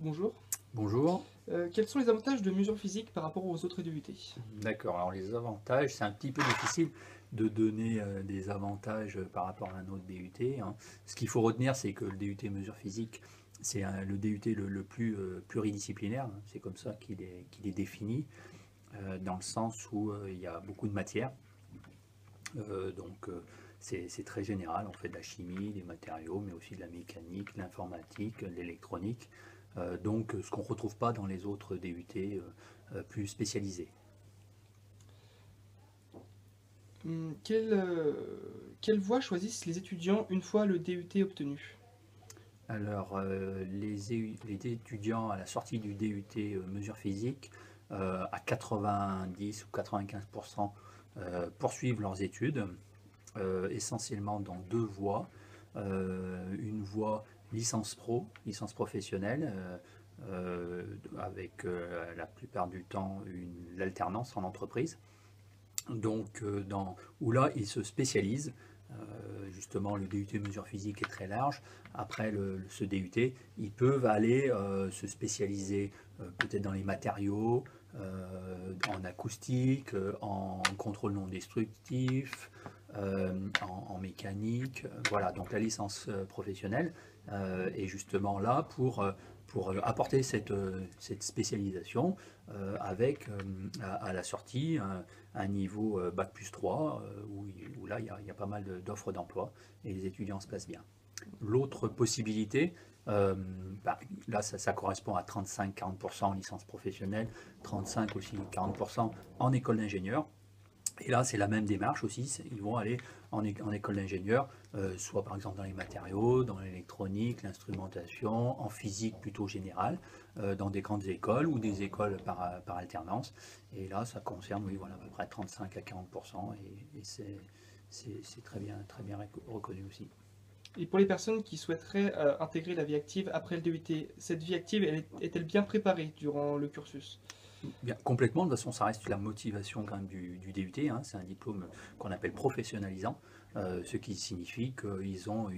Bonjour. Bonjour. Quels sont les avantages de mesure physique par rapport aux autres DUT? D'accord. Alors les avantages, c'est un petit peu difficile de donner des avantages par rapport à un autre DUT, hein. Ce qu'il faut retenir, c'est que le DUT mesure physique, c'est le DUT le plus pluridisciplinaire, hein. C'est comme ça qu'il est défini, dans le sens où il y a beaucoup de matières. Donc c'est très général. On fait de la chimie, des matériaux, mais aussi de la mécanique, l'informatique, l'électronique. Donc ce qu'on ne retrouve pas dans les autres DUT plus spécialisés. Quelle voie choisissent les étudiants une fois le DUT obtenu? Alors, les étudiants à la sortie du DUT mesure physique, à 90 ou 95%, poursuivent leurs études, essentiellement dans deux voies. Une voie licence professionnelle, avec la plupart du temps l'alternance en entreprise. Donc, où là, ils se spécialisent. Justement, le DUT mesure physique est très large. Après ce DUT, ils peuvent aller se spécialiser peut-être dans les matériaux, en acoustique, en contrôle non destructif, en mécanique. Voilà, donc la licence professionnelle est justement là pour apporter cette spécialisation avec à la sortie un niveau bac plus 3 où là il y a pas mal d'offres d'emploi et les étudiants se placent bien. L'autre possibilité, euh, bah, là ça correspond à 35-40% en licence professionnelle, 35 aussi 40% en école d'ingénieur. Et là, c'est la même démarche aussi. Ils vont aller en école d'ingénieur, soit par exemple dans les matériaux, dans l'électronique, l'instrumentation, en physique plutôt générale, dans des grandes écoles ou des écoles par alternance. Et là, ça concerne, oui, voilà, à peu près 35 à 40%. Et c'est très bien reconnu aussi. Et pour les personnes qui souhaiteraient intégrer la vie active après le DUT, cette vie active est-elle bien préparée durant le cursus? Bien, complètement, de toute façon, ça reste la motivation quand même du DUT, hein. C'est un diplôme qu'on appelle professionnalisant, ce qui signifie qu'ils ont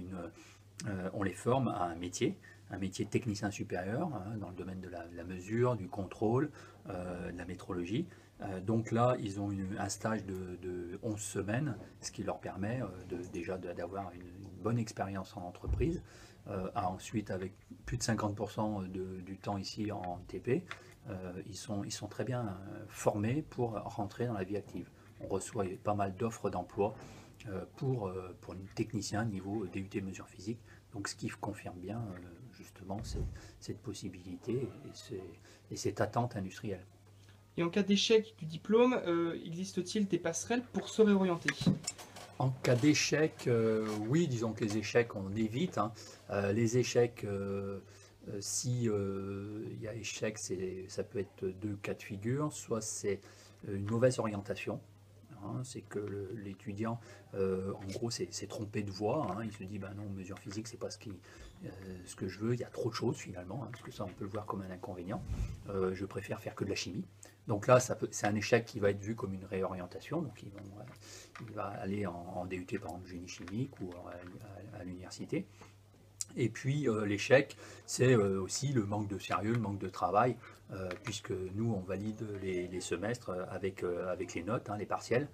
on les forme à un métier de technicien supérieur, hein, dans le domaine de la mesure, du contrôle, de la métrologie. Donc là, ils ont un stage de 11 semaines, ce qui leur permet déjà d'avoir une bonne expérience en entreprise, ensuite avec plus de 50% du temps ici en TP. Ils sont très bien formés pour rentrer dans la vie active. On reçoit pas mal d'offres d'emploi pour un technicien niveau DUT mesure physique. Donc ce qui confirme bien justement cette possibilité et cette attente industrielle. Et en cas d'échec du diplôme, existe-t-il des passerelles pour se réorienter? En cas d'échec, oui, disons que les échecs, on évite, hein. Les échecs, si il y a échec, ça peut être deux cas de figure. Soit c'est une mauvaise orientation, hein. C'est que l'étudiant, en gros, s'est trompé de voie, hein. Il se dit, ben non, mesure physique, c'est pas ce que je veux. Il y a trop de choses finalement, hein, parce que ça, on peut le voir comme un inconvénient. Je préfère faire que de la chimie. Donc là, c'est un échec qui va être vu comme une réorientation. Donc il va aller en DUT par exemple génie chimique ou à l'université. Et puis l'échec, c'est aussi le manque de sérieux, le manque de travail, puisque nous, on valide les semestres avec les notes, hein, les partiels.